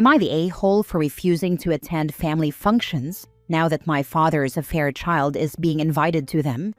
Am I the a-hole for refusing to attend family functions now that my father's affair child is being invited to them?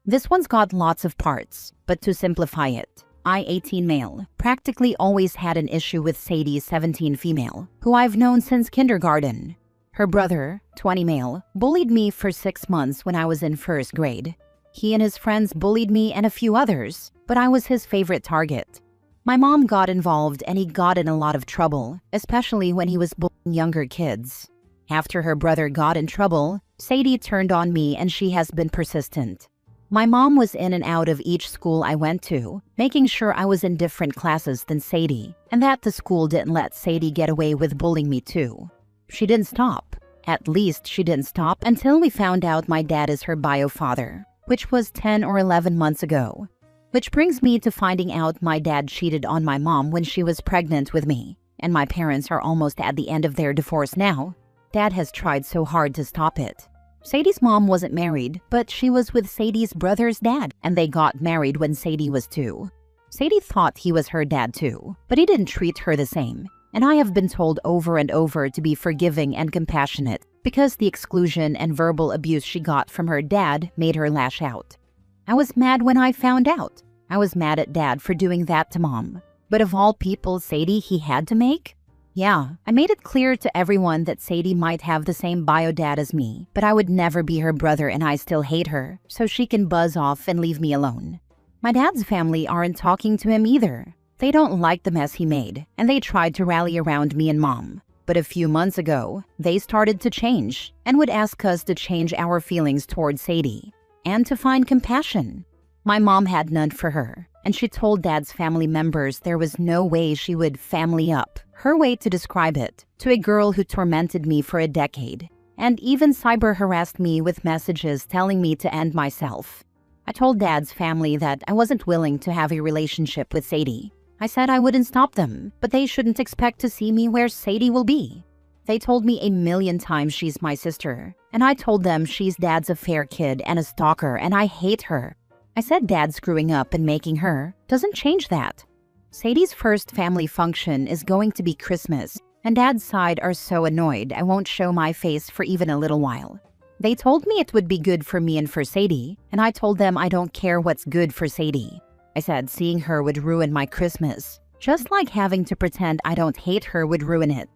This one's got lots of parts, but to simplify it, I, 18 male, practically always had an issue with Sadie, 17 female, who I've known since kindergarten. Her brother, 20 male, bullied me for 6 months when I was in first grade. He and his friends bullied me and a few others, but I was his favorite target. My mom got involved and he got in a lot of trouble, especially when he was bullying younger kids. After her brother got in trouble, Sadie turned on me and she has been persistent. My mom was in and out of each school I went to, making sure I was in different classes than Sadie, and that the school didn't let Sadie get away with bullying me too. She didn't stop. At least she didn't stop until we found out my dad is her bio father, which was 10 or 11 months ago. Which brings me to finding out my dad cheated on my mom when she was pregnant with me, and my parents are almost at the end of their divorce now. Dad has tried so hard to stop it. Sadie's mom wasn't married, but she was with Sadie's brother's dad, and they got married when Sadie was 2. Sadie thought he was her dad too, but he didn't treat her the same, and I have been told over and over to be forgiving and compassionate because the exclusion and verbal abuse she got from her dad made her lash out. I was mad when I found out. I was mad at Dad for doing that to Mom. But of all people Sadie he had to make? Yeah, I made it clear to everyone that Sadie might have the same bio dad as me, but I would never be her brother and I still hate her, so she can buzz off and leave me alone. My dad's family aren't talking to him either. They don't like the mess he made, and they tried to rally around me and Mom. But a few months ago, they started to change and would ask us to change our feelings towards Sadie and to find compassion. My mom had none for her, and she told Dad's family members there was no way she would family up, her way to describe it, to a girl who tormented me for a decade, and even cyber harassed me with messages telling me to end myself. I told Dad's family that I wasn't willing to have a relationship with Sadie. I said I wouldn't stop them, but they shouldn't expect to see me where Sadie will be. They told me a million times she's my sister, and I told them she's Dad's affair kid and a stalker and I hate her. I said Dad screwing up and making her doesn't change that. Sadie's first family function is going to be Christmas, and Dad's side are so annoyed I won't show my face for even a little while. They told me it would be good for me and for Sadie, and I told them I don't care what's good for Sadie. I said seeing her would ruin my Christmas, just like having to pretend I don't hate her would ruin it.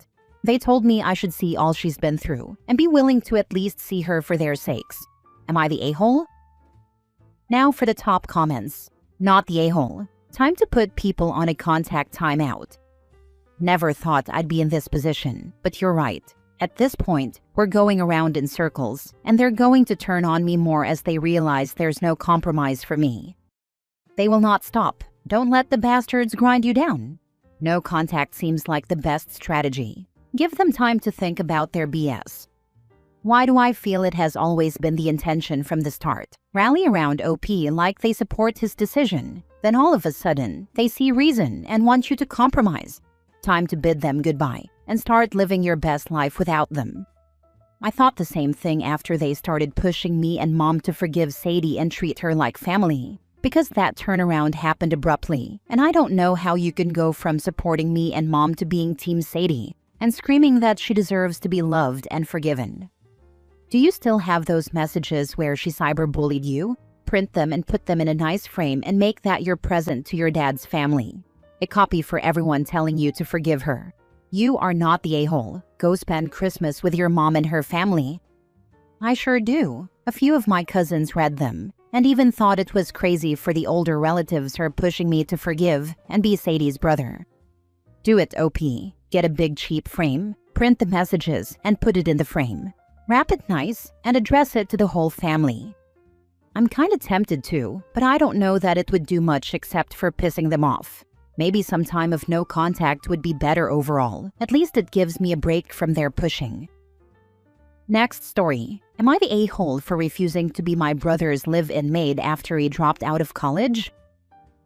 They told me I should see all she's been through and be willing to at least see her for their sakes. Am I the a-hole? Now for the top comments. Not the a-hole. Time to put people on a contact timeout. Never thought I'd be in this position, but you're right. At this point, we're going around in circles, and they're going to turn on me more as they realize there's no compromise for me. They will not stop. Don't let the bastards grind you down. No contact seems like the best strategy. Give them time to think about their BS. Why do I feel it has always been the intention from the start? Rally around OP like they support his decision. Then all of a sudden, they see reason and want you to compromise. Time to bid them goodbye and start living your best life without them. I thought the same thing after they started pushing me and Mom to forgive Sadie and treat her like family. Because that turnaround happened abruptly, and I don't know how you can go from supporting me and Mom to being Team Sadie and screaming that she deserves to be loved and forgiven. Do you still have those messages where she cyberbullied you? Print them and put them in a nice frame and make that your present to your dad's family. A copy for everyone telling you to forgive her. You are not the a-hole. Go spend Christmas with your mom and her family. I sure do. A few of my cousins read them and even thought it was crazy for the older relatives her pushing me to forgive and be Sadie's brother. Do it, OP. Get a big cheap frame, print the messages, and put it in the frame. Wrap it nice and address it to the whole family. I'm kinda tempted to, but I don't know that it would do much except for pissing them off. Maybe some time of no contact would be better overall. At least it gives me a break from their pushing. Next story. Am I the a-hole for refusing to be my brother's live-in maid after he dropped out of college?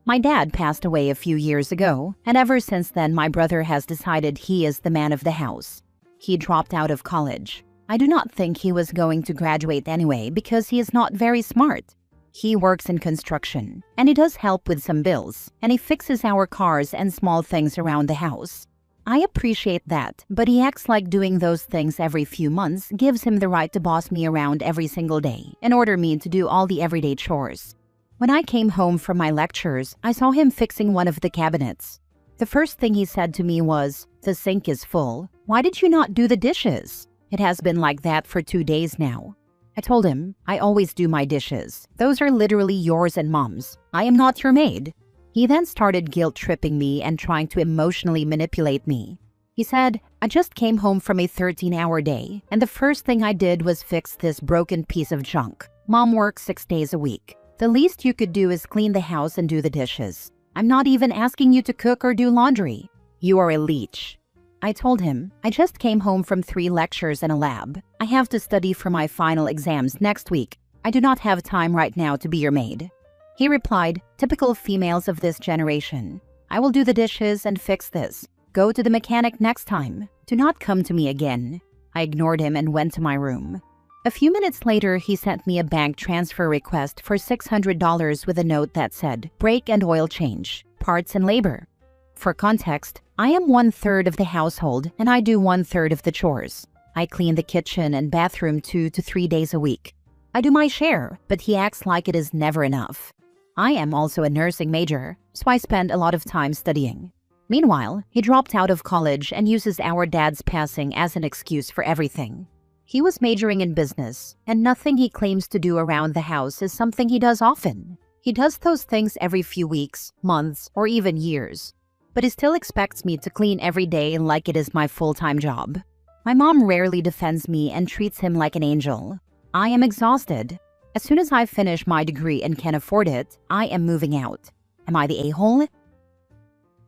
My dad passed away a few years ago, and ever since then my brother has decided he is the man of the house. He dropped out of college. I do not think he was going to graduate anyway because he is not very smart. He works in construction, and he does help with some bills, and he fixes our cars and small things around the house. I appreciate that, but he acts like doing those things every few months gives him the right to boss me around every single day and order me to do all the everyday chores. When I came home from my lectures, I saw him fixing one of the cabinets. The first thing he said to me was, "The sink is full. Why did you not do the dishes?" It has been like that for 2 days now. I told him, "I always do my dishes. Those are literally yours and Mom's. I am not your maid." He then started guilt-tripping me and trying to emotionally manipulate me. He said, "I just came home from a 13-hour day, and the first thing I did was fix this broken piece of junk. Mom works 6 days a week. The least you could do is clean the house and do the dishes. I'm not even asking you to cook or do laundry. You are a leech." I told him, "I just came home from 3 lectures and a lab. I have to study for my final exams next week. I do not have time right now to be your maid." He replied, "Typical females of this generation. I will do the dishes and fix this. Go to the mechanic next time. Do not come to me again." I ignored him and went to my room. A few minutes later, he sent me a bank transfer request for $600 with a note that said, "Brake and oil change, parts and labor." For context, I am 1/3 of the household and I do 1/3 of the chores. I clean the kitchen and bathroom 2 to 3 days a week. I do my share, but he acts like it is never enough. I am also a nursing major, so I spend a lot of time studying. Meanwhile, he dropped out of college and uses our dad's passing as an excuse for everything. He was majoring in business, and nothing he claims to do around the house is something he does often. He does those things every few weeks, months, or even years. But he still expects me to clean every day like it is my full-time job. My mom rarely defends me and treats him like an angel. I am exhausted. As soon as I finish my degree and can afford it, I am moving out. Am I the a-hole?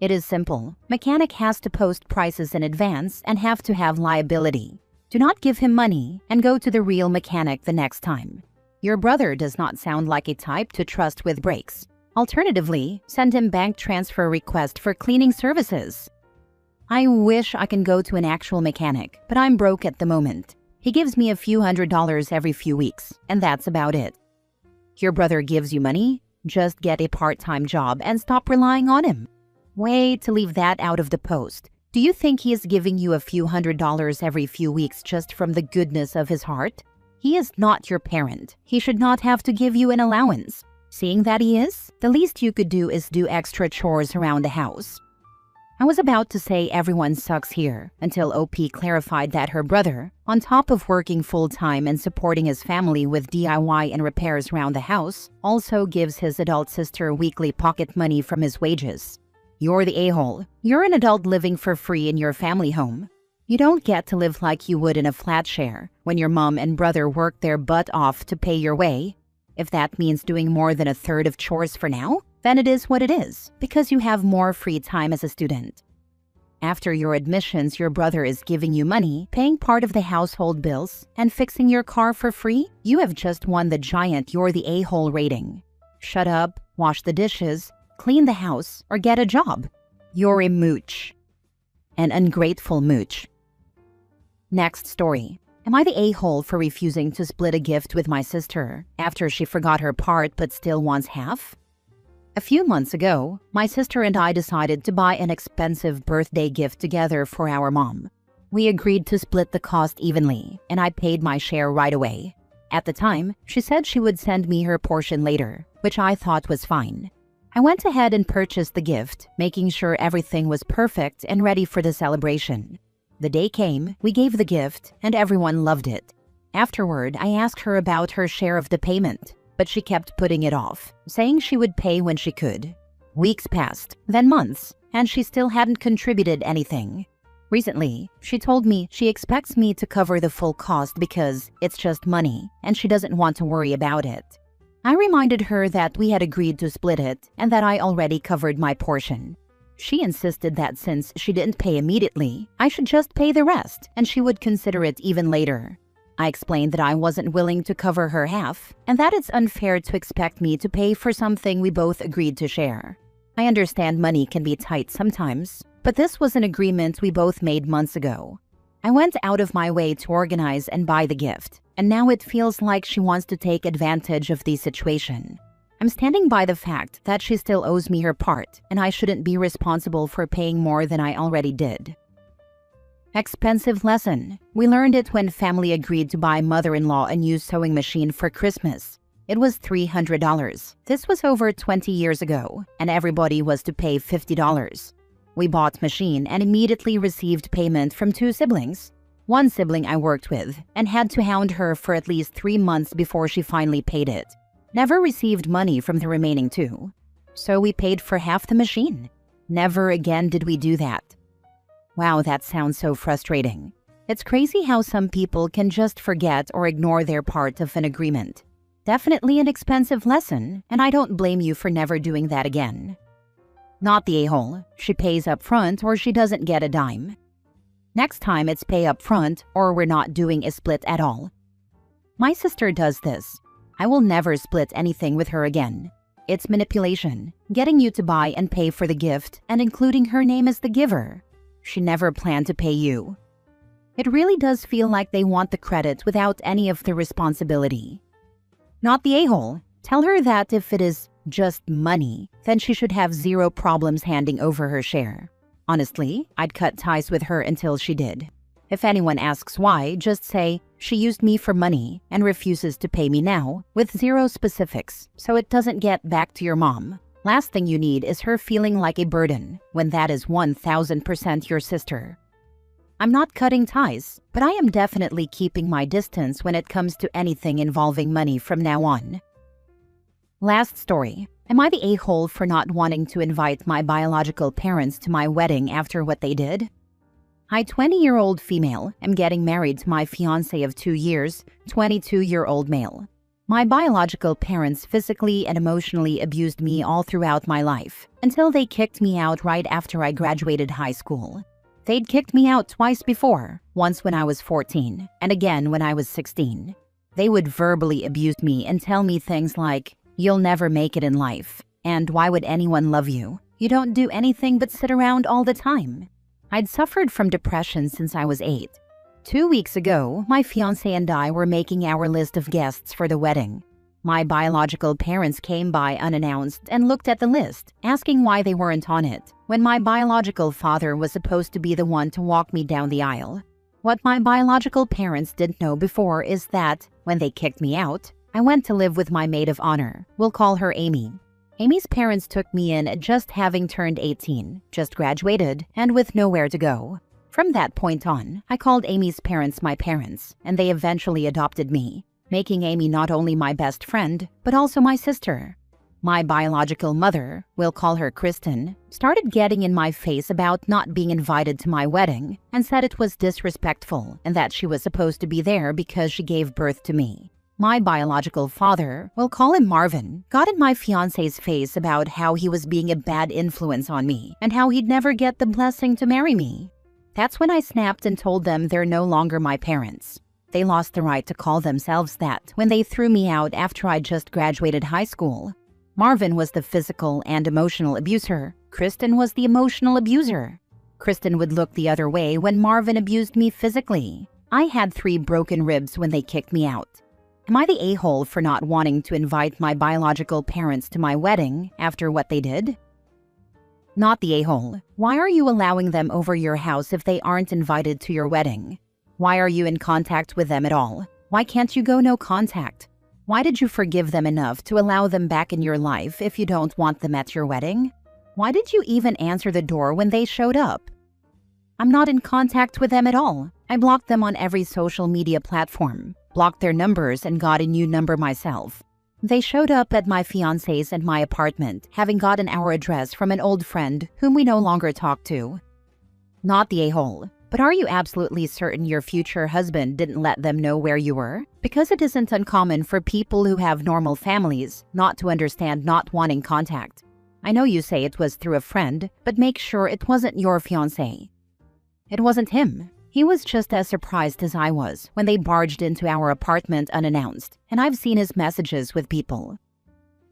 It is simple. Mechanic has to post prices in advance and have to have liability. Do not give him money and go to the real mechanic the next time. Your brother does not sound like a type to trust with brakes. Alternatively, send him bank transfer request for cleaning services. I wish I can go to an actual mechanic, but I'm broke at the moment. He gives me a few $100s every few weeks, and that's about it. Your brother gives you money? Just get a part-time job and stop relying on him. Way to leave that out of the post. Do you think he is giving you a few $100s every few weeks just from the goodness of his heart? He is not your parent. He should not have to give you an allowance. Seeing that he is, the least you could do is do extra chores around the house. I was about to say everyone sucks here until OP clarified that her brother, on top of working full-time and supporting his family with DIY and repairs around the house, also gives his adult sister weekly pocket money from his wages. You're the a-hole. You're an adult living for free in your family home. You don't get to live like you would in a flat share when your mom and brother work their butt off to pay your way. If that means doing more than 1/3 of chores for now, then it is what it is, because you have more free time as a student. After your admissions, your brother is giving you money, paying part of the household bills, and fixing your car for free? You have just won the giant "you're the a-hole" rating. Shut up, wash the dishes, clean the house, or get a job. You're a mooch. An ungrateful mooch. Next story. Am I the a-hole for refusing to split a gift with my sister after she forgot her part but still wants half? A few months ago, my sister and I decided to buy an expensive birthday gift together for our mom. We agreed to split the cost evenly, and I paid my share right away. At the time, she said she would send me her portion later, which I thought was fine. I went ahead and purchased the gift, making sure everything was perfect and ready for the celebration. The day came, we gave the gift, and everyone loved it. Afterward, I asked her about her share of the payment, but she kept putting it off, saying she would pay when she could. Weeks passed, then months, and she still hadn't contributed anything. Recently, she told me she expects me to cover the full cost because it's just money, and she doesn't want to worry about it. I reminded her that we had agreed to split it and that I already covered my portion. She insisted that since she didn't pay immediately, I should just pay the rest and she would consider it even later. I explained that I wasn't willing to cover her half and that it's unfair to expect me to pay for something we both agreed to share. I understand money can be tight sometimes, but this was an agreement we both made months ago. I went out of my way to organize and buy the gift, and now it feels like she wants to take advantage of the situation. I'm standing by the fact that she still owes me her part, and I shouldn't be responsible for paying more than I already did. Expensive lesson. We learned it when family agreed to buy mother-in-law a new sewing machine for Christmas. It was $300. This was over 20 years ago, and everybody was to pay $50. We bought machine and immediately received payment from 2 siblings. One sibling I worked with and had to hound her for at least 3 months before she finally paid it. Never received money from the remaining 2. So we paid for half the machine. Never again did we do that. Wow, that sounds so frustrating. It's crazy how some people can just forget or ignore their part of an agreement. Definitely an expensive lesson, and I don't blame you for never doing that again. Not the a-hole. She pays up front or she doesn't get a dime. Next time it's pay up front or we're not doing a split at all. My sister does this. I will never split anything with her again. It's manipulation, getting you to buy and pay for the gift and including her name as the giver. She never planned to pay you. It really does feel like they want the credit without any of the responsibility. Not the a-hole. Tell her that if it is just money, then she should have 0 problems handing over her share. Honestly, I'd cut ties with her until she did. If anyone asks why, just say, she used me for money and refuses to pay me now, with 0 specifics, so it doesn't get back to your mom. Last thing you need is her feeling like a burden, when that is 1000% your sister. I'm not cutting ties, but I am definitely keeping my distance when it comes to anything involving money from now on. Last story. Am I the a-hole for not wanting to invite my biological parents to my wedding after what they did? I, 20-year-old female, am getting married to my fiancé of 2 years, 22-year-old male. My biological parents physically and emotionally abused me all throughout my life, until they kicked me out right after I graduated high school. They'd kicked me out twice before, once when I was 14, and again when I was 16. They would verbally abuse me and tell me things like, "You'll never make it in life," and "Why would anyone love you? You don't do anything but sit around all the time." I'd suffered from depression since I was 8. 2 weeks ago, my fiancé and I were making our list of guests for the wedding. My biological parents came by unannounced and looked at the list, asking why they weren't on it, when my biological father was supposed to be the one to walk me down the aisle. What my biological parents didn't know before is that, when they kicked me out, I went to live with my maid of honor. We'll call her Amy. Amy's parents took me in just having turned 18, just graduated, and with nowhere to go. From that point on, I called Amy's parents my parents, and they eventually adopted me, making Amy not only my best friend, but also my sister. My biological mother, we'll call her Kristen, started getting in my face about not being invited to my wedding and said it was disrespectful and that she was supposed to be there because she gave birth to me. My biological father, we'll call him Marvin, got in my fiancé's face about how he was being a bad influence on me and how he'd never get the blessing to marry me. That's when I snapped and told them they're no longer my parents. They lost the right to call themselves that when they threw me out after I just graduated high school. Marvin was the physical and emotional abuser. Kristen was the emotional abuser. Kristen would look the other way when Marvin abused me physically. I had 3 broken ribs when they kicked me out. Am I the a-hole for not wanting to invite my biological parents to my wedding after what they did? Not the a-hole. Why are you allowing them over your house if they aren't invited to your wedding? Why are you in contact with them at all? Why can't you go no contact? Why did you forgive them enough to allow them back in your life if you don't want them at your wedding? Why did you even answer the door when they showed up? I'm not in contact with them at all. I blocked them on every social media platform, blocked their numbers, and got a new number myself. They showed up at my fiancé's and my apartment, having gotten our address from an old friend whom we no longer talk to. Not the a-hole. But are you absolutely certain your future husband didn't let them know where you were? Because it isn't uncommon for people who have normal families not to understand not wanting contact. I know you say it was through a friend, but make sure it wasn't your fiancé. It wasn't him. He was just as surprised as I was when they barged into our apartment unannounced, and I've seen his messages with people.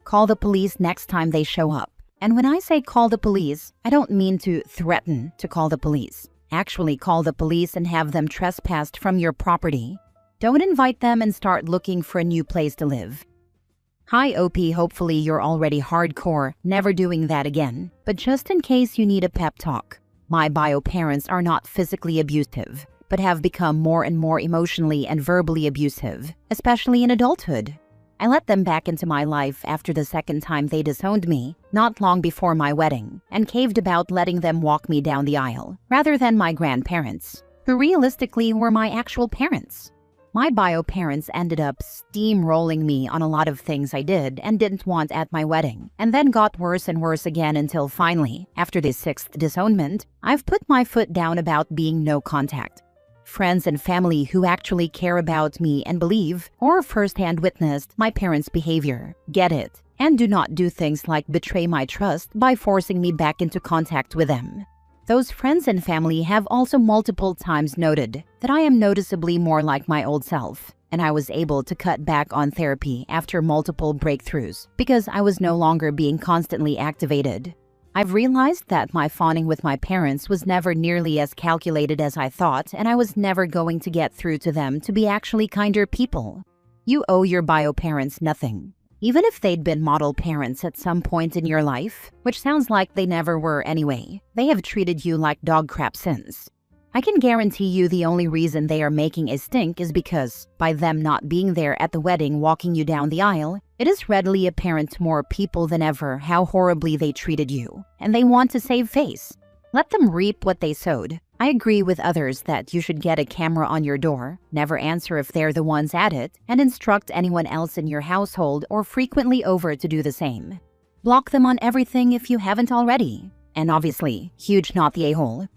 Call the police next time they show up. And when I say call the police, I don't mean to threaten to call the police. Actually call the police and have them trespassed from your property. Don't invite them and start looking for a new place to live. Hi OP, hopefully you're already hardcore, never doing that again. But just in case you need a pep talk. My bio parents are not physically abusive, but have become more and more emotionally and verbally abusive, especially in adulthood. I let them back into my life after the second time they disowned me, not long before my wedding, and caved about letting them walk me down the aisle, rather than my grandparents, who realistically were my actual parents. My bio parents ended up steamrolling me on a lot of things I did and didn't want at my wedding, and then got worse and worse again until finally, after the sixth disownment, I've put my foot down about being no contact. Friends and family who actually care about me and believe, or firsthand witnessed, my parents' behavior, get it, and do not do things like betray my trust by forcing me back into contact with them. Those friends and family have also multiple times noted that I am noticeably more like my old self, and I was able to cut back on therapy after multiple breakthroughs because I was no longer being constantly activated. I've realized that my fawning with my parents was never nearly as calculated as I thought, and I was never going to get through to them to be actually kinder people. You owe your bio parents nothing. Even if they'd been model parents at some point in your life, which sounds like they never were anyway, they have treated you like dog crap since. I can guarantee you the only reason they are making a stink is because, by them not being there at the wedding walking you down the aisle, it is readily apparent to more people than ever how horribly they treated you, and they want to save face. Let them reap what they sowed. I agree with others that you should get a camera on your door, never answer if they're the ones at it, and instruct anyone else in your household or frequently over to do the same. Block them on everything if you haven't already. And obviously, huge not the a-hole,